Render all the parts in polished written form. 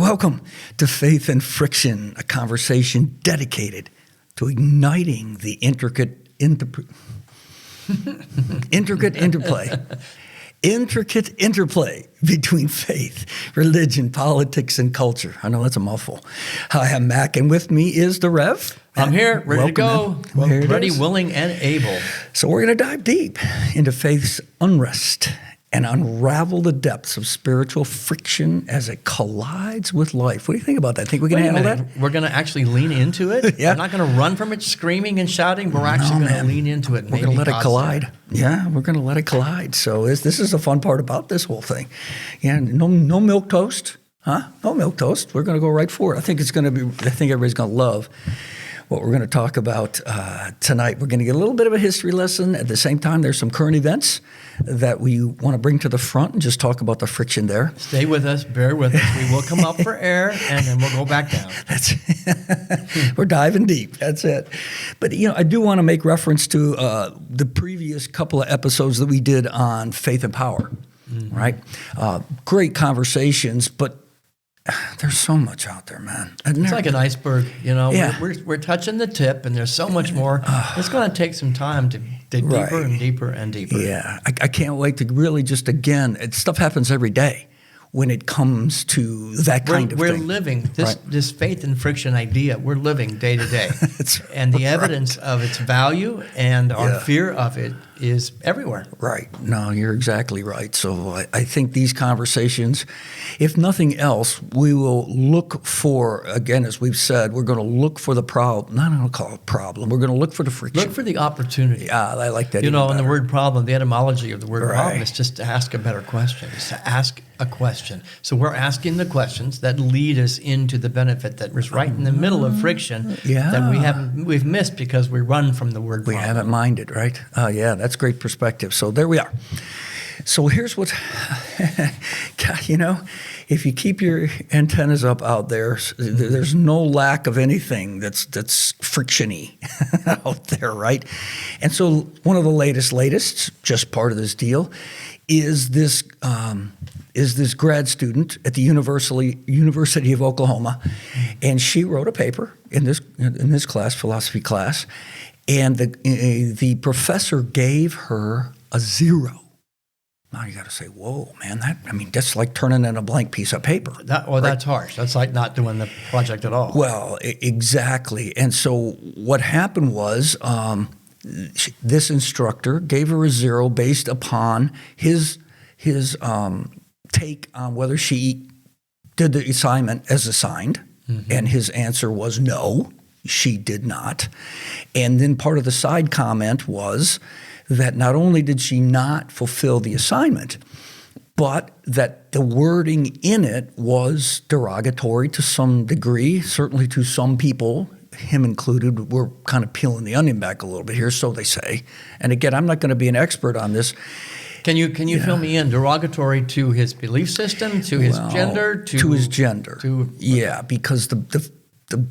Welcome to Faith and Friction, a conversation dedicated to igniting the intricate interplay between faith, religion, politics, and culture. I know that's a mouthful. Hi, I'm Mack, and with me is the Rev. I'm here, ready to go, ready, willing, and able. So we're going to dive deep into faith's unrest and unravel the depths of spiritual friction as it collides with life. What do you think about that? Think we can handle that? We're going to actually lean into it. Yeah. We're not going to run from it screaming and shouting. We're actually going to lean into it. We're going to let it collide. Yeah, we're going to let it collide. So this is the fun part about this whole thing. Yeah, no milk toast, huh? No milk toast. We're going to go right for it. I think everybody's going to love what we're going to talk about tonight. We're going to get a little bit of a history lesson. At the same time, there's some current events that we want to bring to the front and just talk about the friction there. Stay with us. Bear with us. We will come up for air, and then we'll go back down. We're diving deep. That's it. But, I do want to make reference to the previous couple of episodes that we did on faith and power, right? Great conversations, but there's so much out there, man. It's like an iceberg, Yeah. We're touching the tip, and there's so much more. It's going to take some time to dig deeper and deeper and deeper. Yeah, I can't wait to really just, again, stuff happens every day when it comes to that kind of thing. We're living this faith and friction idea. We're living day to day. And the evidence of its value and our fear of it is everywhere. Right. No, you're exactly right. So I think these conversations, if nothing else, we will look for, again, as we've said, we're going to look for the problem. Not going to call it problem. We're going to look for the friction. Look for the opportunity. Yeah, I like that. And the word problem, the etymology of the word problem is just to ask a better question. It's to ask a question. So we're asking the questions that lead us into the benefit that was right in the middle of friction that we've missed because we run from the word problem. We haven't minded, right? That's great perspective. So there we are. So here's what, if you keep your antennas up out there, there's no lack of anything that's friction-y out there, right? And so one of the latest, just part of this deal, is this grad student at the University of Oklahoma, and she wrote a paper in this class, philosophy class, and the professor gave her a 0. Now you got to say, whoa, man, that's like turning in a blank piece of paper. That's harsh. That's like not doing the project at all. Well, exactly. And so what happened was this instructor gave her a 0 based upon his take on whether she did the assignment as assigned, and his answer was no, she did not. And then part of the side comment was that not only did she not fulfill the assignment, but that the wording in it was derogatory to some degree, certainly to some people, him included. We're kind of peeling the onion back a little bit here, so they say. And again, I'm not going to be an expert on this. Can you fill me in? Derogatory to his belief system, to his gender, to his gender. Because the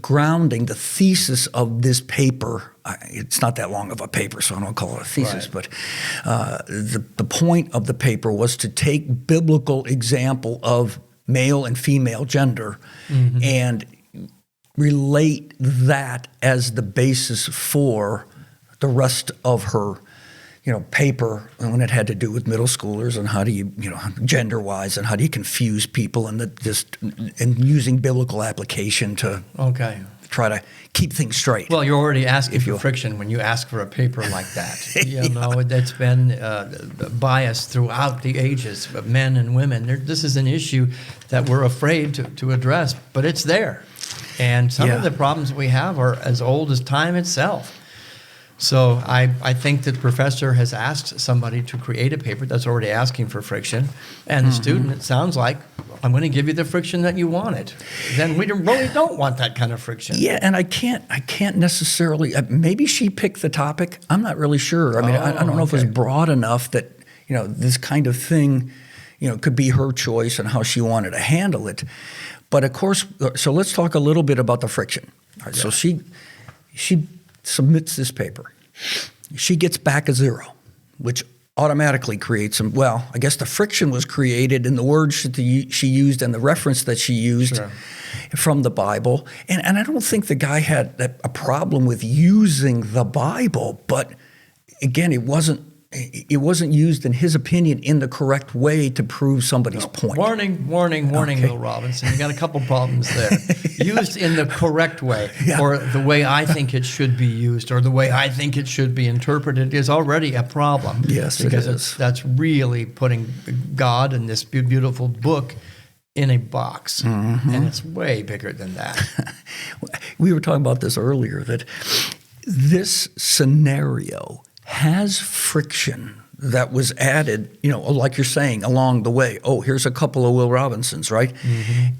grounding, the thesis of this paper, it's not that long of a paper, so I don't call it a thesis, but the point of the paper was to take biblical example of male and female gender and relate that as the basis for the rest of her paper when it had to do with middle schoolers and how do you, gender-wise, and how do you confuse people and and using biblical application to try to keep things straight. Well, you're already asking for friction when you ask for a paper like that. That's been biased throughout the ages of men and women. This is an issue that we're afraid to address, but it's there. And some of the problems we have are as old as time itself. So I think that the professor has asked somebody to create a paper that's already asking for friction, and the student, it sounds like, I'm going to give you the friction that you wanted. Then we really don't want that kind of friction. Yeah, and I can't necessarily. Maybe she picked the topic. I'm not really sure. I don't know if it was broad enough that this kind of thing, could be her choice and how she wanted to handle it. But of course, so let's talk a little bit about the friction. All right, so she submits this paper. She gets back a 0, which automatically creates some. Well, I guess the friction was created in the words that she used and the reference that she used from the Bible. And I don't think the guy had a problem with using the Bible, but again, it wasn't used, in his opinion, in the correct way to prove somebody's point. Warning, Will Robinson. You got a couple problems there. Used in the correct way, or the way I think it should be used, or the way I think it should be interpreted is already a problem. Yes, because it is. That's really putting God and this beautiful book in a box, and it's way bigger than that. We were talking about this earlier, that this scenario has friction that was added, like you're saying, along the way. Oh, here's a couple of Will Robinsons, right?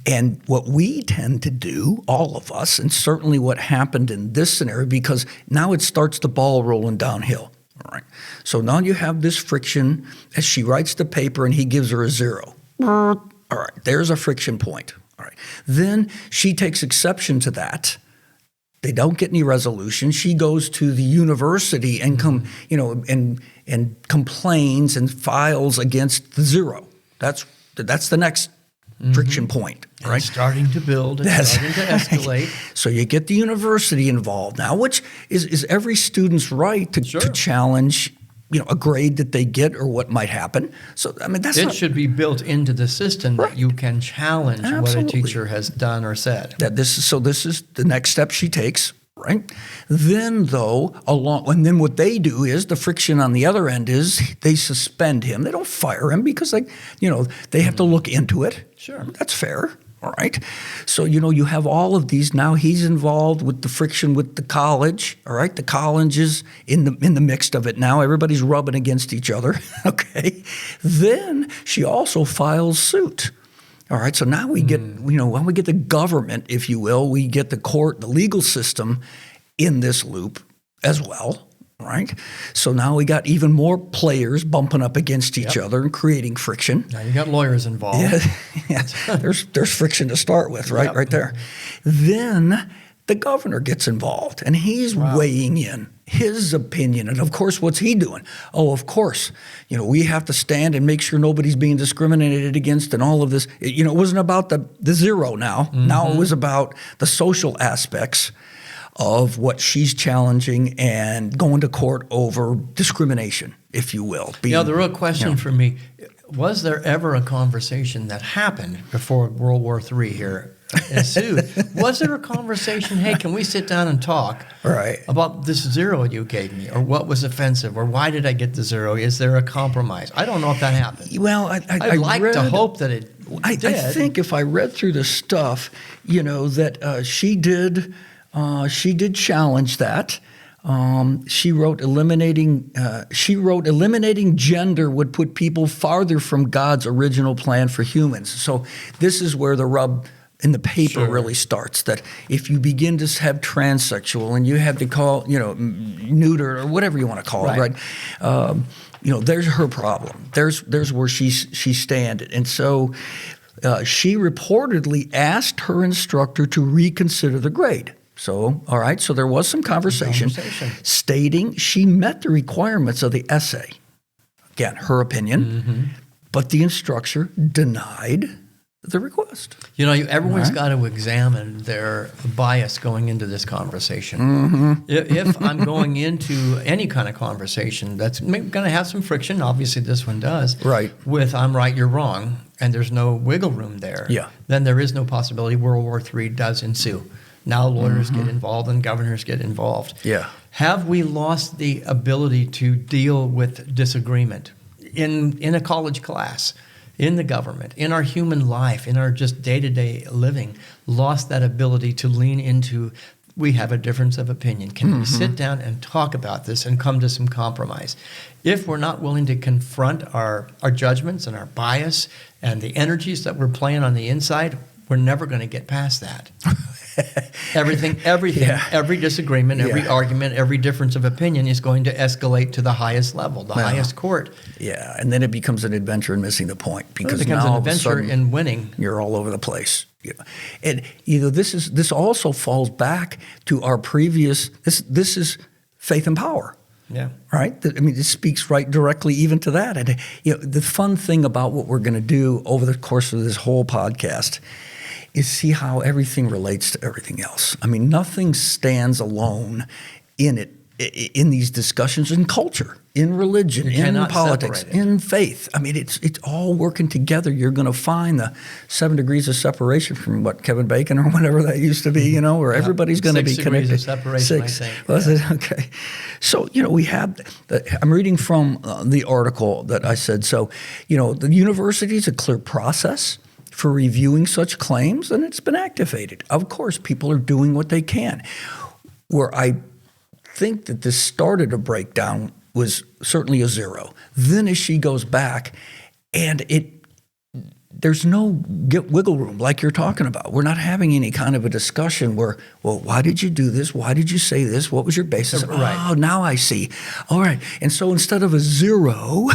And what we tend to do, all of us, and certainly what happened in this scenario, because now it starts the ball rolling downhill. All right. So now you have this friction as she writes the paper and he gives her a 0. All right, there's a friction point. All right. Then she takes exception to that. They don't get any resolution. She goes to the university and and complains and files against the 0. That's the next friction point, right? It's starting to build. It's starting to escalate. So you get the university involved now, which is every student's right to challenge, a grade that they get or what might happen. So it should be built into the system that you can challenge what a teacher has done or said. This is the next step she takes, right? Then and then what they do is, the friction on the other end is they suspend him. They don't fire him because they have to look into it. Sure, that's fair. All right. So, you have all of these. Now he's involved with the friction with the college. All right. The college is in the mix of it now. Everybody's rubbing against each other. Okay. Then she also files suit. All right. So now we get, when we get the government, if you will, we get the court, the legal system in this loop as well. Right. So now we got even more players bumping up against each other and creating friction. Now you got lawyers involved. Yeah. There's friction to start with, right? Right there. Then the governor gets involved and he's weighing in his opinion. And of course, what's he doing? Oh, of course, we have to stand and make sure nobody's being discriminated against and all of this. It wasn't about the 0 now. Now it was about the social aspects of what she's challenging and going to court over discrimination, if you will. The real question for me, was there ever a conversation that happened before World War III here ensued? Was there a conversation, hey, can we sit down and talk about this 0 you gave me, or what was offensive, or why did I get the 0? Is there a compromise? I don't know if that happened. Well, I'd like to hope that it I think if I read through the stuff, that she did challenge that. She wrote eliminating gender would put people farther from God's original plan for humans. So this is where the rub in the paper really starts, that if you begin to have transsexual and you have to call, neuter or whatever you want to call it, right? There's her problem. There's where she stands. And so she reportedly asked her instructor to reconsider the grade. So, all right, so there was some conversation stating she met the requirements of the essay. Again, her opinion, but the instructor denied the request. Everyone's got to examine their bias going into this conversation. If I'm going into any kind of conversation that's going to have some friction, obviously this one does, with I'm right, you're wrong, and there's no wiggle room there, then there is no possibility World War III does ensue. Now lawyers get involved and governors get involved. Yeah. Have we lost the ability to deal with disagreement in a college class, in the government, in our human life, in our just day-to-day living? Lost that ability to lean into, we have a difference of opinion. Can we sit down and talk about this and come to some compromise? If we're not willing to confront our judgments and our bias and the energies that we're playing on the inside, we're never going to get past that. Everything, every disagreement, every argument, every difference of opinion is going to escalate to the highest level, the highest court. Yeah, and then it becomes an adventure in missing the point, because it becomes now an adventure in winning. You're all over the place. And this also falls back to our previous. This is faith and power. Yeah. Right? I mean, it speaks right directly even to that. And the fun thing about what we're going to do over the course of this whole podcast is see how everything relates to everything else. I mean, nothing stands alone in these discussions in culture, in religion, in politics, in faith. I mean, it's all working together. You're going to find the 7 degrees of separation from Kevin Bacon or whatever that used to be, where everybody's going to be connected. 6 degrees of separation, I think. Was it? Okay. So, we have, I'm reading from the article that I said, so, the university is a clear process for reviewing such claims, and it's been activated. Of course, people are doing what they can. Where I think that this started a breakdown was certainly a 0. Then as she goes back, and there's no wiggle room like you're talking about. We're not having any kind of a discussion where, well, why did you do this? Why did you say this? What was your basis? Right. Oh, now I see. All right. And so instead of a 0,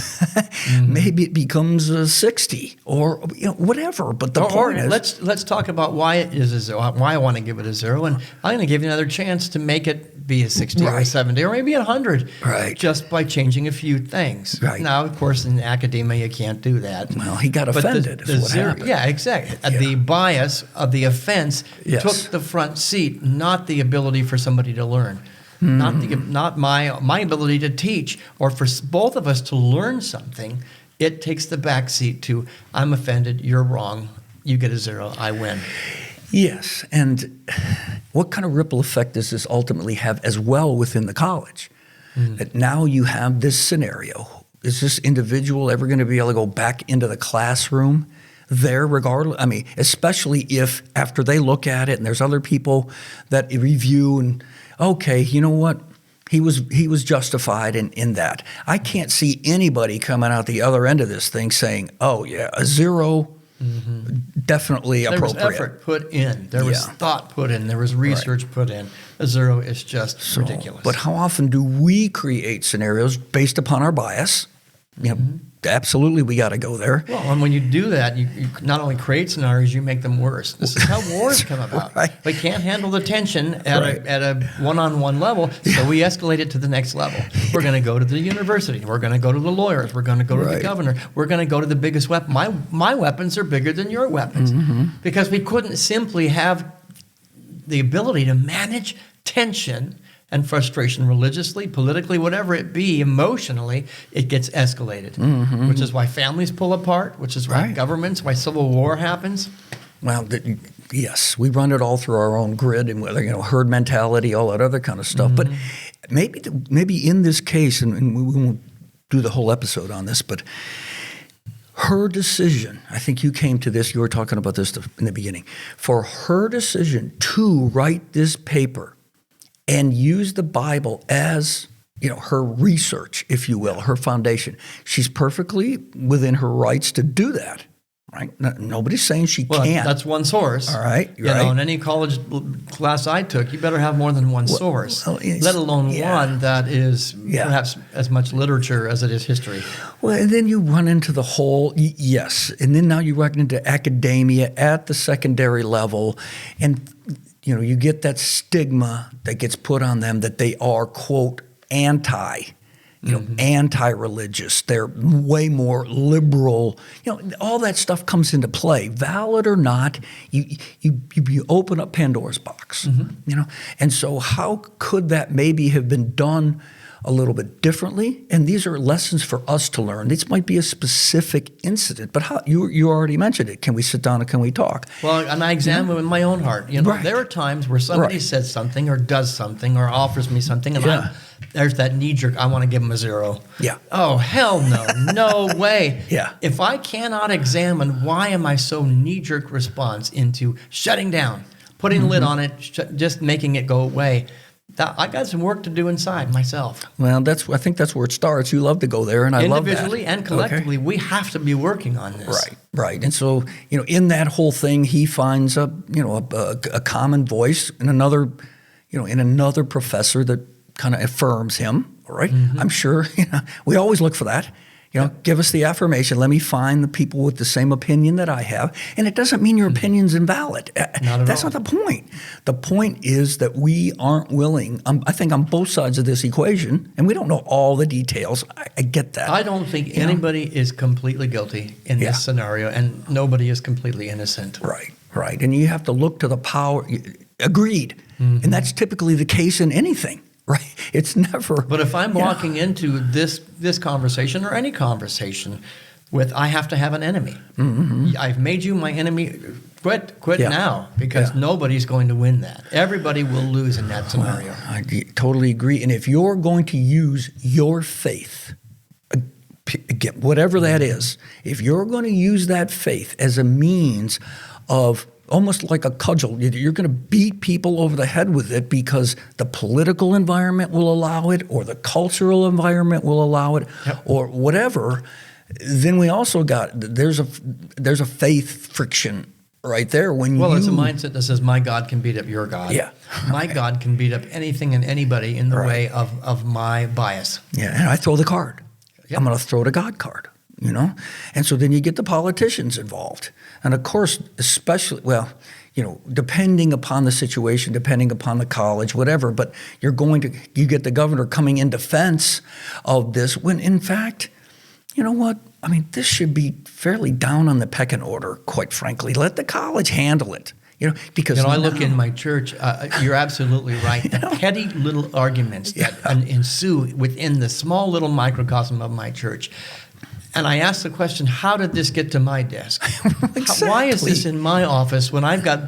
maybe it becomes a 60 or whatever. But the point is, let's talk about why it is a 0. Why I want to give it a 0, and I'm going to give you another chance to make it be a 60 or a 70 or maybe a 100, just by changing a few things. Right. Now, of course, in academia, you can't do that. Well, he got offended. The 0, yeah, exactly. Yeah. The bias of the offense took the front seat, not the ability for somebody to learn. Not my ability to teach, or for both of us to learn something. It takes the back seat to, I'm offended, you're wrong, you get a 0, I win. Yes, and what kind of ripple effect does this ultimately have as well within the college? That now you have this scenario. Is this individual ever going to be able to go back into the classroom there regardless? I mean, especially if after they look at it and there's other people that review and, okay, you know what? He was justified in that. I can't see anybody coming out the other end of this thing saying, oh, yeah, a 0, definitely appropriate. There was effort put in. There was thought put in. There was research put in. A 0 is just ridiculous. But how often do we create scenarios based upon our bias? Absolutely, we got to go there. Well, and when you do that, you not only create scenarios, you make them worse. This is how wars come about. We can't handle the tension at a one-on-one level, so we escalate it to the next level. We're going to go to the university. We're going to go to the lawyers. We're going to go to the governor. We're going to go to the biggest weapon. My weapons are bigger than your weapons, because we couldn't simply have the ability to manage tension and frustration religiously, politically, whatever it be, emotionally, it gets escalated, which is why families pull apart, which is why governments, why civil war happens. Well, yes, we run it all through our own grid and herd mentality, all that other kind of stuff. But maybe in this case, and we won't do the whole episode on this, but her decision, I think you came to this, you were talking about this in the beginning, for her decision to write this paper and use the Bible as, her research, if you will, her foundation. She's perfectly within her rights to do that, right? Nobody's saying she can't. That's one source. All right. In any college class I took, you better have more than one source, let alone one that is perhaps as much literature as it is history. Well, and then you run into the whole, and then now you run into academia at the secondary level, and you get that stigma that gets put on them that they are, quote, anti-religious. They're way more liberal. All that stuff comes into play. Valid or not, you open up Pandora's box. And so how could that maybe have been done a little bit differently? And these are lessons for us to learn. This might be a specific incident, but how, you already mentioned it. Can we sit down and can we talk? Well, and I examine in my own heart. There are times where somebody says something or does something or offers me something, and there's that knee-jerk, I want to give them a 0. Yeah. Oh, hell no. No way. Yeah. If I cannot examine why am I so knee-jerk response into shutting down, putting a lid on it, just making it go away, I got some work to do inside myself. Well, I think that's where it starts. You love to go there, and I love that. Individually and collectively, we have to be working on this. Right. And so, in that whole thing, he finds a common voice in another professor that kind of affirms him. All right. I'm sure we always look for that. Give us the affirmation. Let me find the people with the same opinion that I have. And it doesn't mean your opinion's invalid. That's not the point. The point is that we aren't willing, I think on both sides of this equation, and we don't know all the details. I get that. I don't think anybody is completely guilty in this scenario, and nobody is completely innocent. Right. And you have to look to the power. Agreed. Mm-hmm. And that's typically the case in anything. Right. It's never. But if I'm walking into this conversation or any conversation with, I have to have an enemy. Mm-hmm. I've made you my enemy. Quit now, because nobody's going to win that. Everybody will lose in that scenario. Well, I totally agree. And if you're going to use your faith, again, whatever that is, if you're going to use that faith as a means of almost like a cudgel, you're going to beat people over the head with it because the political environment will allow it, or the cultural environment will allow it, or whatever. Then we also got there's a faith friction right there. It's a mindset that says my God can beat up your God. Yeah, my God can beat up anything and anybody in the way of my bias. Yeah, and I throw the card. Yep. I'm going to throw the God card. And so then you get the politicians involved. And of course, especially, depending upon the situation, depending upon the college, whatever, but you get the governor coming in defense of this when in fact, you know what? I mean, this should be fairly down on the pecking order, quite frankly. Let the college handle it. Because I look in my church, you're absolutely right. The petty little arguments that ensue within the small little microcosm of my church. And I ask the question, how did this get to my desk? Exactly. Why is this in my office when I've got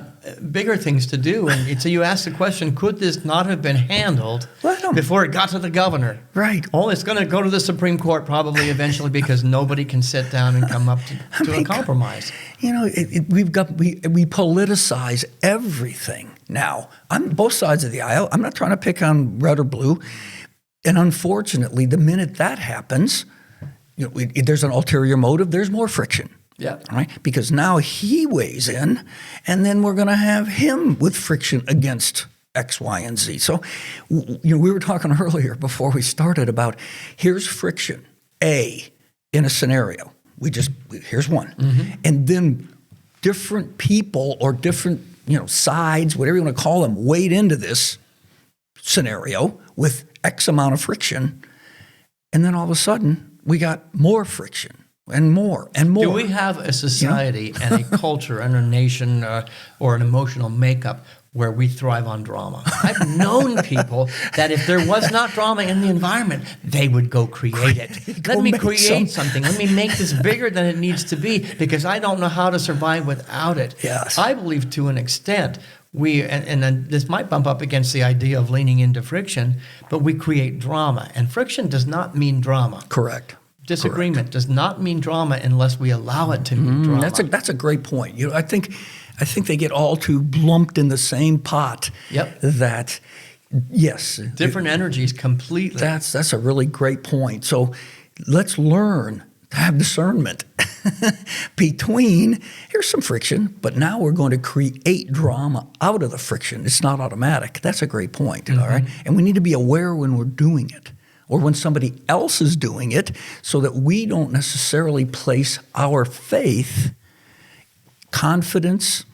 bigger things to do? And so you ask the question, could this not have been handled before it got to the governor? Right. Oh, it's going to go to the Supreme Court probably eventually because nobody can sit down and come up to a compromise. We politicize everything now. I'm both sides of the aisle. I'm not trying to pick on red or blue. And unfortunately, the minute that happens, there's an ulterior motive, there's more friction. Yeah. Right? Because now he weighs in, and then we're going to have him with friction against X, Y, and Z. So, we were talking earlier before we started about here's friction, A, in a scenario. Here's one. Mm-hmm. And then different people or different, sides, whatever you want to call them, wade into this scenario with X amount of friction. And then all of a sudden, we got more friction and more and more. Do we have a society and a culture and a nation or an emotional makeup where we thrive on drama? I've known people that if there was not drama in the environment, they would go create it. Let me create something. Let me make this bigger than it needs to be because I don't know how to survive without it. Yes. I believe to an extent and this might bump up against the idea of leaning into friction, but we create drama. And friction does not mean drama. Correct. Disagreement does not mean drama unless we allow it to mean drama. That's a great point. I think they get all too lumped in the same pot. Yep. That, yes. Different energies completely. That's a really great point. So let's learn to have discernment between, here's some friction, but now we're going to create drama out of the friction. It's not automatic. That's a great point, all right? And we need to be aware when we're doing it or when somebody else is doing it so that we don't necessarily place our faith, confidence,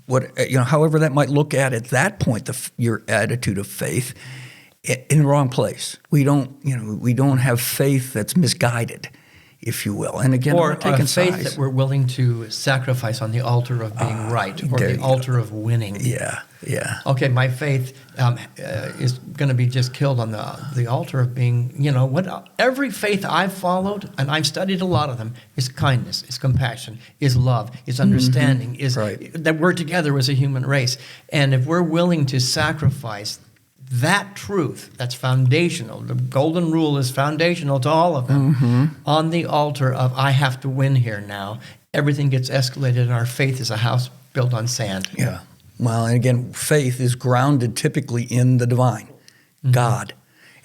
however that might look at that point, your attitude of faith, in the wrong place. We don't have faith that's misguided, if you will. And again, or we're taking a faith sides. that we're willing to sacrifice on the altar of being right or the altar of winning. Yeah. Okay, my faith is going to be just killed on the altar of being, every faith I've followed, and I've studied a lot of them, is kindness, is compassion, is love, is understanding, is that we're together as a human race. And if we're willing to sacrifice that truth, that's foundational. The golden rule is foundational to all of them. On the altar of I have to win here now, everything gets escalated and our faith is a house built on sand. Yeah. Well, and again, faith is grounded typically in the divine, God.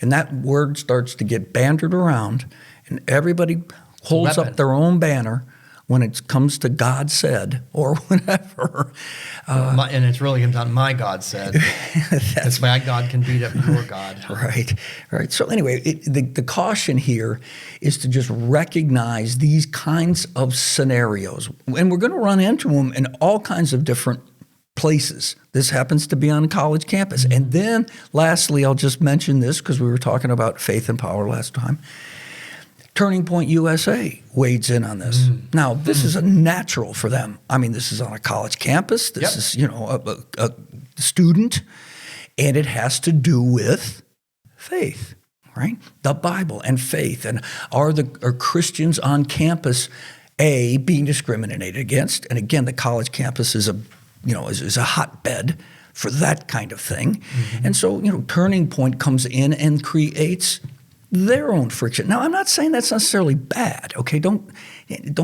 And that word starts to get bantered around and everybody holds up their own banner when it comes to God said or whatever. And it's really comes down to my God said. That's my God can beat up your God. Right. So anyway, the caution here is to just recognize these kinds of scenarios. And we're going to run into them in all kinds of different places. This happens to be on a college campus. And then lastly, I'll just mention this because we were talking about faith and power last time. Turning Point USA wades in on this. Now, this is a natural for them. I mean, this is on a college campus. This is, a student, and it has to do with faith, right? The Bible and faith. And are Christians on campus, being discriminated against? And again, the college campus is a hotbed for that kind of thing. And so, Turning Point comes in and creates their own friction. Now, I'm not saying that's necessarily bad, okay? Don't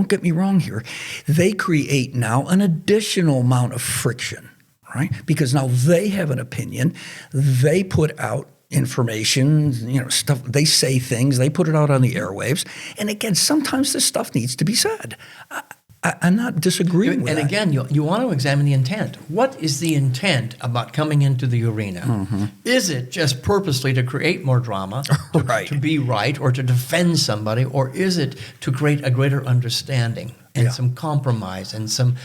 get me wrong here. They create now an additional amount of friction, right? Because now they have an opinion. They put out information, stuff. They say things. They put it out on the airwaves. And again, sometimes this stuff needs to be said. I'm not disagreeing with that. And again, you want to examine the intent. What is the intent about coming into the arena? Is it just purposely to create more drama, to be right, or to defend somebody, or is it to create a greater understanding and some compromise and some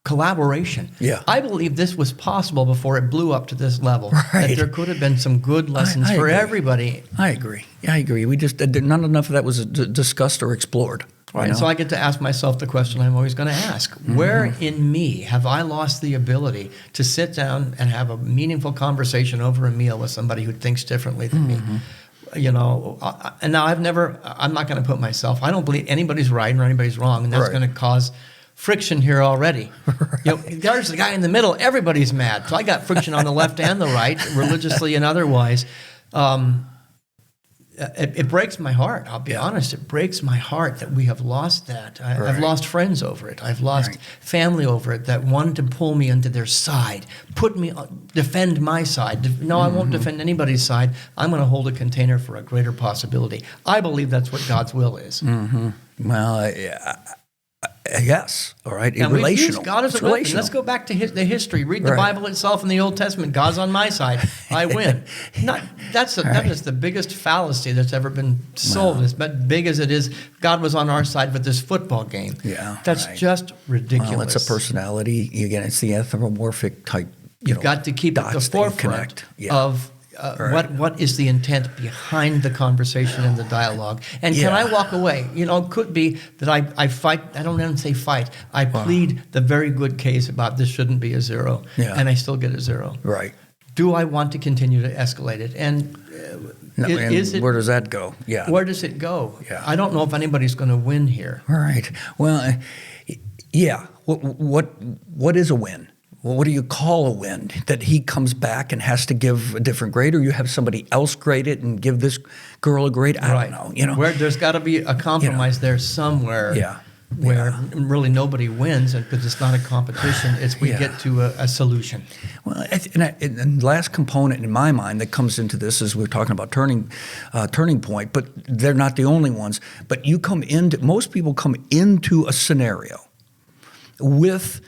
collaboration? I believe this was possible before it blew up to this level. That there could have been some good lessons for everybody. I agree. We just not enough of that was discussed or explored. Right. And so I get to ask myself the question I'm always going to ask. Where in me have I lost the ability to sit down and have a meaningful conversation over a meal with somebody who thinks differently than me? And now I'm not going to put myself, I don't believe anybody's right or anybody's wrong, and that's going to cause friction here already. There's the guy in the middle, everybody's mad. So I got friction on the left and the right, religiously and otherwise. It breaks my heart. I'll be honest. It breaks my heart that we have lost that. I've lost friends over it. I've lost family over it that wanted to pull me into their side, defend my side. No, I won't defend anybody's side. I'm going to hold a container for a greater possibility. I believe that's what God's will is. Well, yes. All right. And relational. We've used God as a weapon. Let's go back to the history. Read the Bible itself in the Old Testament. God's on my side. I win. That is the biggest fallacy that's ever been sold. As big as it is, God was on our side with this football game. That's just ridiculous. Well, it's a personality. Again, it's the anthropomorphic type. You've got to keep at the forefront of what is the intent behind the conversation and the dialogue? And can I walk away? It could be that I fight. I don't even say fight. I plead the very good case about this shouldn't be a 0, and I still get a 0. Right. Do I want to continue to escalate it? And where does that go? Where does it go? I don't know if anybody's going to win here. Right. Well, What is a win? Well, what do you call a win? That he comes back and has to give a different grade, or you have somebody else grade it and give this girl a grade? I don't know. Where there's got to be a compromise there somewhere. Where really nobody wins, because it's not a competition. It's we get to a solution. Well, and the last component in my mind that comes into this is we're talking about turning point, but they're not the only ones. But most people come into a scenario with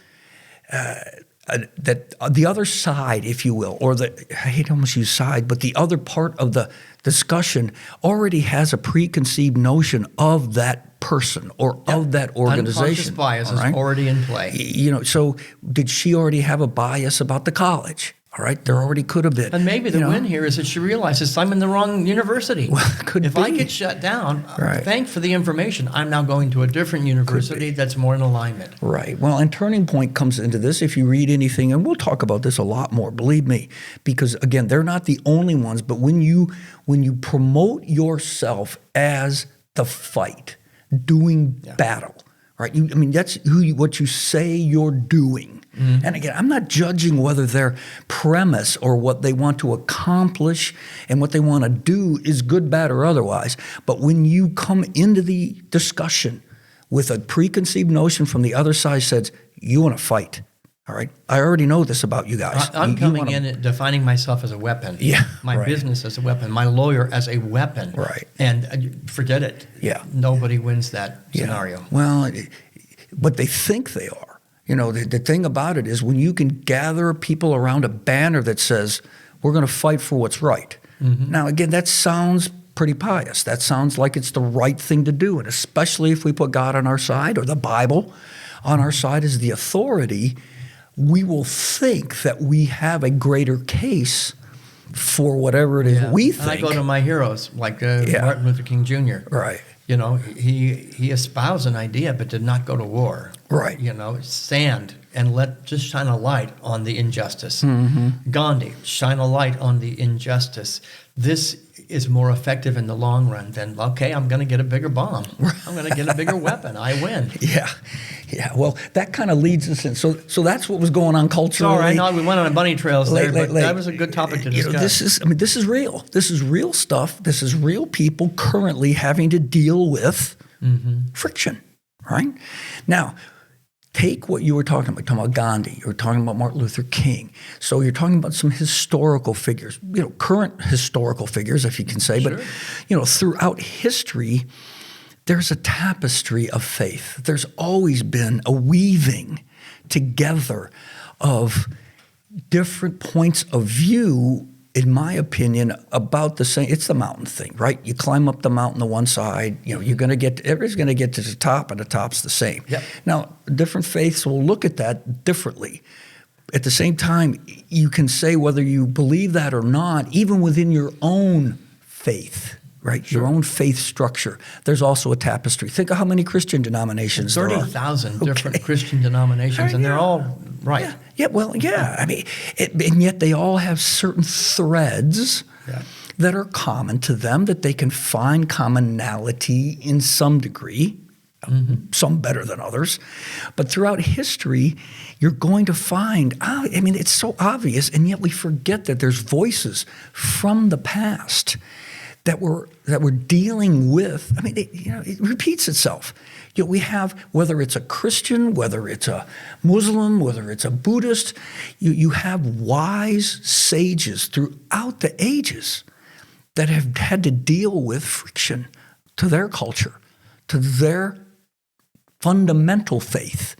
that the other side, if you will, or I hate to almost use side, but the other part of the discussion already has a preconceived notion of that person or of that organization. Unconscious bias is already in play. So did she already have a bias about the college? All right, there already could have been. And maybe the win here is that she realizes I'm in the wrong university. Well, it could if be. I get shut down, thanks for the information. I'm now going to a different university that's more in alignment. Right. Well, and Turning Point comes into this. If you read anything, and we'll talk about this a lot more, believe me, because again, they're not the only ones. But when you promote yourself as the fight, doing battle, right? That's what you say you're doing. And again, I'm not judging whether their premise or what they want to accomplish and what they want to do is good, bad, or otherwise. But when you come into the discussion with a preconceived notion from the other side says, you want to fight, All right, I already know this about you guys. I'm You coming wanna- in and defining myself as a weapon. Yeah, My right. business as a weapon. My lawyer as a weapon. Right. And forget it. Yeah. Nobody wins that Yeah. scenario. Well, but they think they are. The thing about it is when you can gather people around a banner that says, we're going to fight for what's right. Mm-hmm. Now, again, that sounds pretty pious. That sounds like it's the right thing to do. And especially if we put God on our side or the Bible on our side as the authority, we will think that we have a greater case for whatever it is we think. And I go to my heroes, like Martin Luther King Jr. Right. He espoused an idea but did not go to war. Right. Stand and just shine a light on the injustice. Mm-hmm. Gandhi, shine a light on the injustice. This is more effective in the long run than, okay, I'm going to get a bigger bomb. I'm going to get a bigger weapon. I win. Yeah. Well, that kind of leads us in. So that's what was going on culturally. All right, no, we went on a bunny trails there, but that was a good topic to discuss. This is real. This is real stuff. This is real people currently having to deal with friction, right? Now, take what you were talking about Gandhi, you were talking about Martin Luther King. So you're talking about some historical figures, current historical figures, if you can say, Sure. but, throughout history, there's a tapestry of faith. There's always been a weaving together of different points of view, in my opinion, about the same. It's the mountain thing, right? You climb up the mountain to one side, everybody's going to get to the top, and the top's the same. Yep. Now, different faiths will look at that differently. At the same time, you can say whether you believe that or not, even within your own faith, right? Sure. Your own faith structure. There's also a tapestry. Think of how many Christian denominations there are. 30,000 different Christian denominations, and they're all right. Yeah. I mean, and yet they all have certain threads that are common to them, that they can find commonality in some degree, some better than others. But throughout history, you're going to find, it's so obvious, and yet we forget that there's voices from the past that we're dealing with. It repeats itself. We have, whether it's a Christian, whether it's a Muslim, whether it's a Buddhist, you have wise sages throughout the ages that have had to deal with friction to their culture, to their fundamental faith.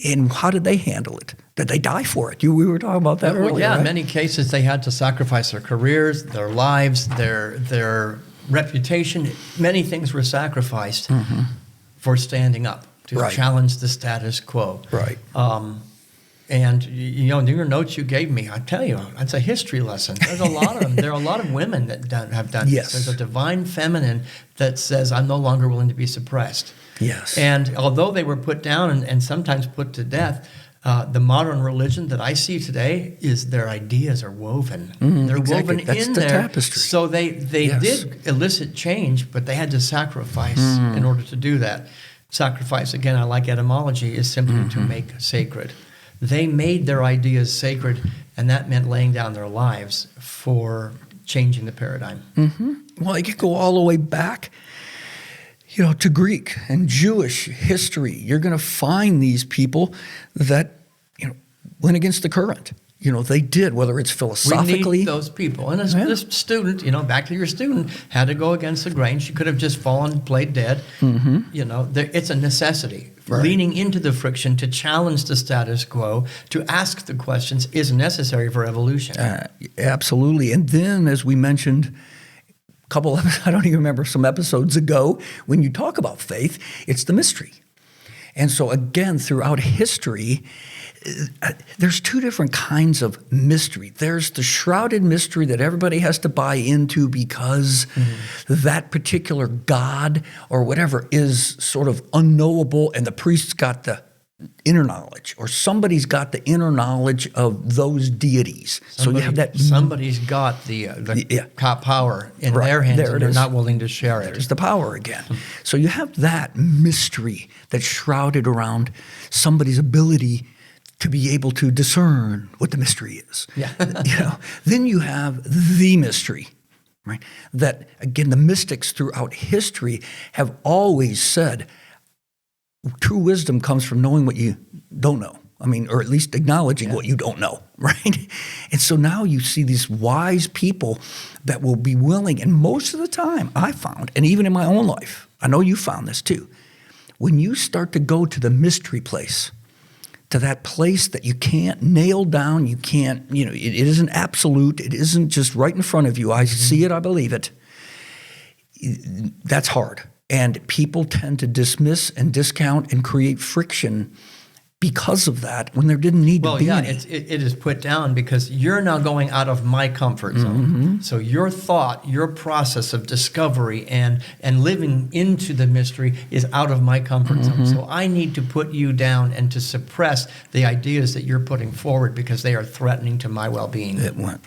And how did they handle it? Did they die for it? We were talking about that earlier. Yeah, right? in many cases they had to sacrifice their careers, their lives, their reputation. Many things were sacrificed for standing up to challenge the status quo. Right. And your notes you gave me, I tell you, it's a history lesson. There's a lot of them. There are a lot of women that have done Yes. this. There's a divine feminine that says, I'm no longer willing to be suppressed. Yes. And although they were put down and sometimes put to death, the modern religion that I see today is their ideas are woven. They're exactly. woven That's in the there. tapestry. So they Yes. did elicit change, but they had to sacrifice in order to do that. Sacrifice, again, I like etymology, is simply to make sacred. They made their ideas sacred, and that meant laying down their lives for changing the paradigm. Well, you could go all the way back, to Greek and Jewish history. You're going to find these people that, went against the current. They did, whether it's philosophically. We need those people. And this student, back to your student, had to go against the grain. She could have just fallen, played dead. It's a necessity. Right. Leaning into the friction to challenge the status quo, to ask the questions, is necessary for evolution. Absolutely. And then, as we mentioned a couple of, I don't even remember, some episodes ago, when you talk about faith, it's the mystery. And so again, throughout history, there's two different kinds of mystery. There's the shrouded mystery that everybody has to buy into because that particular god or whatever is sort of unknowable, and the priest's got the inner knowledge, or somebody's got the inner knowledge of those deities. So you have that. Somebody's got the power in their hands, and they're not willing to share it. There's the power again. So you have that mystery that's shrouded around somebody's ability to be able to discern what the mystery is. Yeah. Then you have the mystery, right? That, again, the mystics throughout history have always said, true wisdom comes from knowing what you don't know, I mean, or at least acknowledging what you don't know, right? And so now you see these wise people that will be willing, and most of the time I found, and even in my own life, I know you found this too, when you start to go to the mystery place, to that place that you can't nail down, you can't, it isn't absolute, it isn't just right in front of you, I see it, I believe it, that's hard. And people tend to dismiss and discount and create friction because of that when there didn't need to be any. It is put down because you're now going out of my comfort zone. So your thought, your process of discovery and living into the mystery is out of my comfort zone. So I need to put you down and to suppress the ideas that you're putting forward because they are threatening to my well-being.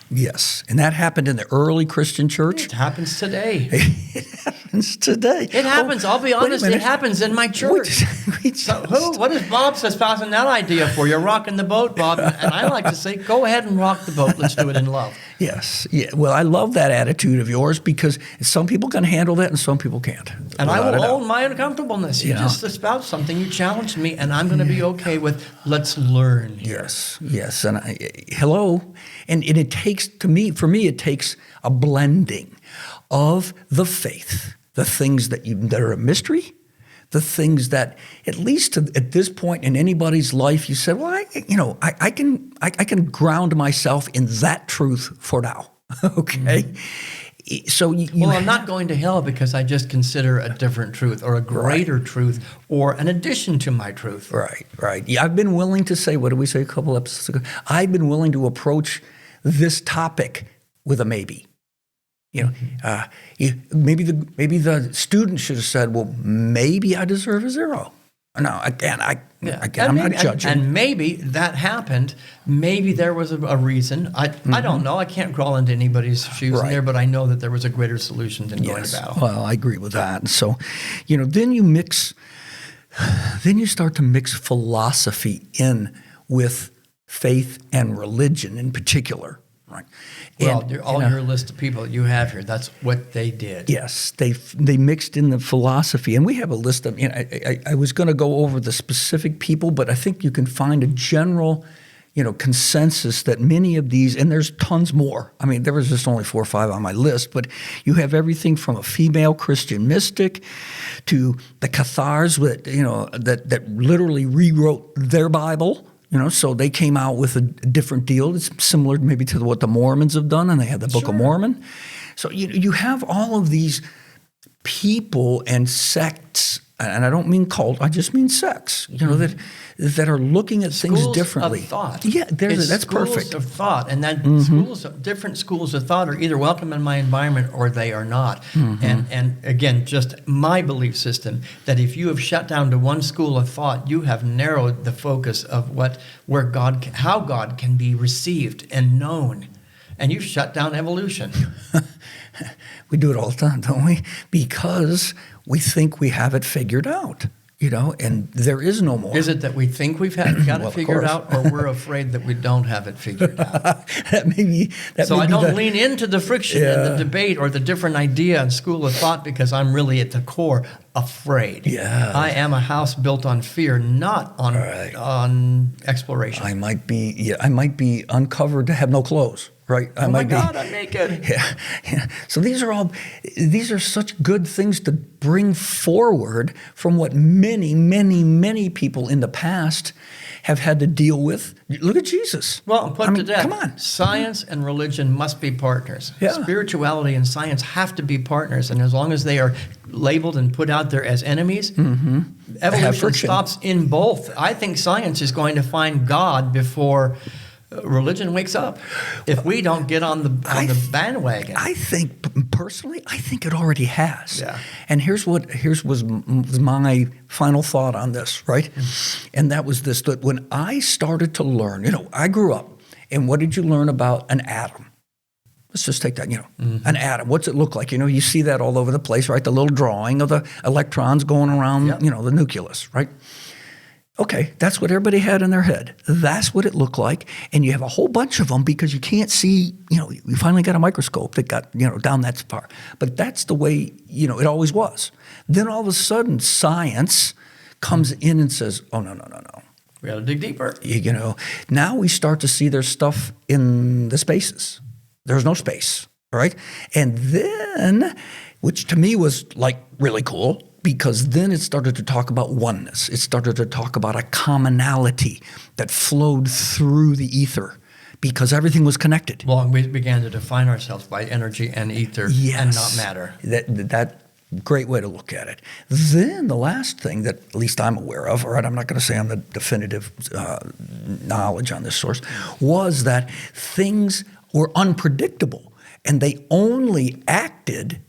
Yes. And that happened in the early Christian church. It happens today. It happens today. It happens. I'll be honest. It happens in my church. What is Bob espousing that idea for? You're rocking the boat, Bob. And I like to say, go ahead and rock the boat. Let's do it in love. Yes. Yeah. Well, I love that attitude of yours because some people can handle that and some people can't. And I will own my uncomfortableness. You just espoused something. You challenged me, and I'm going to be okay with let's learn here. Yes. And hello. And it takes, for me, it takes a blending of the faith, the things that are a mystery, the things that, at least at this point in anybody's life, you said, well, I can ground myself in that truth for now. Okay. So I'm not going to hell because I just consider a different truth or a greater truth or an addition to my truth. Right. Yeah, I've been willing to say, what did we say a couple episodes ago? I've been willing to approach this topic with a maybe. Maybe the student should have said, well, maybe I deserve a 0. No, again, I'm not judging. And maybe that happened. Maybe there was a reason. I don't know. I can't crawl into anybody's shoes in there, but I know that there was a greater solution than going to battle. Well, I agree with that. And so, then you start to mix philosophy in with faith and religion in particular. Right. Well, your list of people that you have here, that's what they did. Yes, they mixed in the philosophy. And we have a list of, I was going to go over the specific people, but I think you can find a general, consensus that many of these, and there's tons more. I mean, there was just only 4 or 5 on my list, but you have everything from a female Christian mystic to the Cathars that literally rewrote their Bible. So they came out with a different deal. It's similar maybe to what the Mormons have done, and they had the Book of Mormon. So you have all of these people and sects, and I don't mean cult, I just mean sects, that are looking at things differently. Schools of thought. Yeah, that's perfect. Schools of thought, and that different schools of thought are either welcome in my environment or they are not. And again, just my belief system that if you have shut down to one school of thought, you have narrowed the focus of how God can be received and known, and you've shut down evolution. We do it all the time, don't we? Because we think we have it figured out. And there is no more. Is it that we think we've got it figured out, or we're afraid that we don't have it figured out? I don't lean into the friction and the debate or the different idea and school of thought because I'm really at the core afraid. Yeah. I am a house built on fear, not on exploration. I might be uncovered to have no clothes. Right. Oh my God, I'm naked. Yeah. So these are such good things to bring forward from what many, many, many people in the past have had to deal with. Look at Jesus. Well, put to death. Come on. Science and religion must be partners. Yeah. Spirituality and science have to be partners. And as long as they are labeled and put out there as enemies, evolution stops in both. I think science is going to find God before religion wakes up if we don't get on the bandwagon. I think personally, it already has. Yeah. And here's was my final thought on this, right? And that was this: that when I started to learn, I grew up, and what did you learn about an atom? Let's just take that, an atom. What's it look like? You see that all over the place, right? The little drawing of the electrons going around, the nucleus, right? Okay, that's what everybody had in their head. That's what it looked like. And you have a whole bunch of them because you can't see, you finally got a microscope that got, down that far. But that's the way, it always was. Then all of a sudden, science comes in and says, oh, no. We got to dig deeper. Now we start to see there's stuff in the spaces. There's no space, right? And then, which to me was like really cool, because then it started to talk about oneness. It started to talk about a commonality that flowed through the ether, because everything was connected. Well, we began to define ourselves by energy and ether and not matter. That great way to look at it. Then the last thing that at least I'm aware of, all right, I'm not going to say I'm the definitive knowledge on this source, was that things were unpredictable and they only acted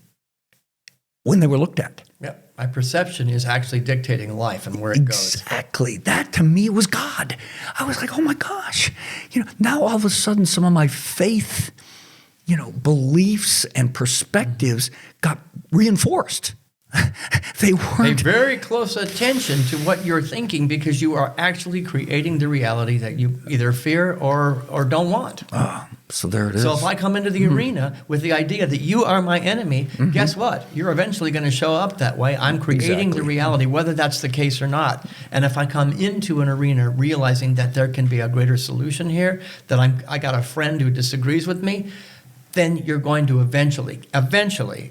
when they were looked at. Yep. My perception is actually dictating life and where it goes. Exactly. That to me was God. I was like, oh my gosh. Now all of a sudden some of my faith, beliefs and perspectives got reinforced. They weren't. Pay very close attention to what you're thinking, because you are actually creating the reality that you either fear or don't want. So there it is. So if I come into the arena with the idea that you are my enemy, guess what? You're eventually going to show up that way. I'm creating the reality, whether that's the case or not. And if I come into an arena realizing that there can be a greater solution here, that I got a friend who disagrees with me, then you're going to eventually,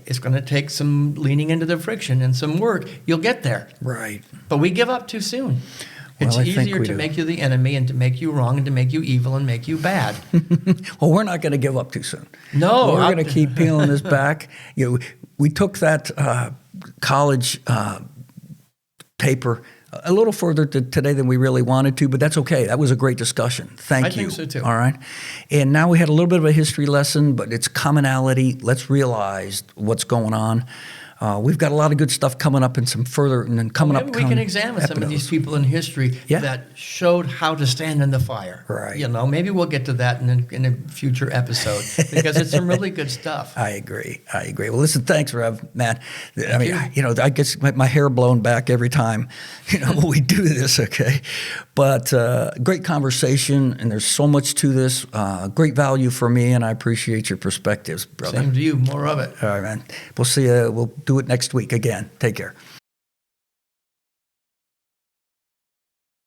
it's going to take some leaning into the friction and some work. You'll get there. Right. But we give up too soon. It's easier to make you the enemy and to make you wrong and to make you evil and make you bad. Well, we're not going to give up too soon. No. We're going to keep peeling this back. We took that college paper a little further today than we really wanted to, but that's okay. That was a great discussion. Thank you. I think so too. All right. And now we had a little bit of a history lesson, but it's commonality. Let's realize what's going on. We've got a lot of good stuff coming up and some further, and then coming up. Maybe we can examine some of these people in history that showed how to stand in the fire. Right. Maybe we'll get to that in a future episode, because it's some really good stuff. I agree. Well, listen, thanks, Rev, Matt. I guess my hair blown back every time, we do this, okay? But great conversation, and there's so much to this. Great value for me, and I appreciate your perspectives, brother. Same to you. More of it. All right, man. We'll see you. We'll do it next week again. Take care.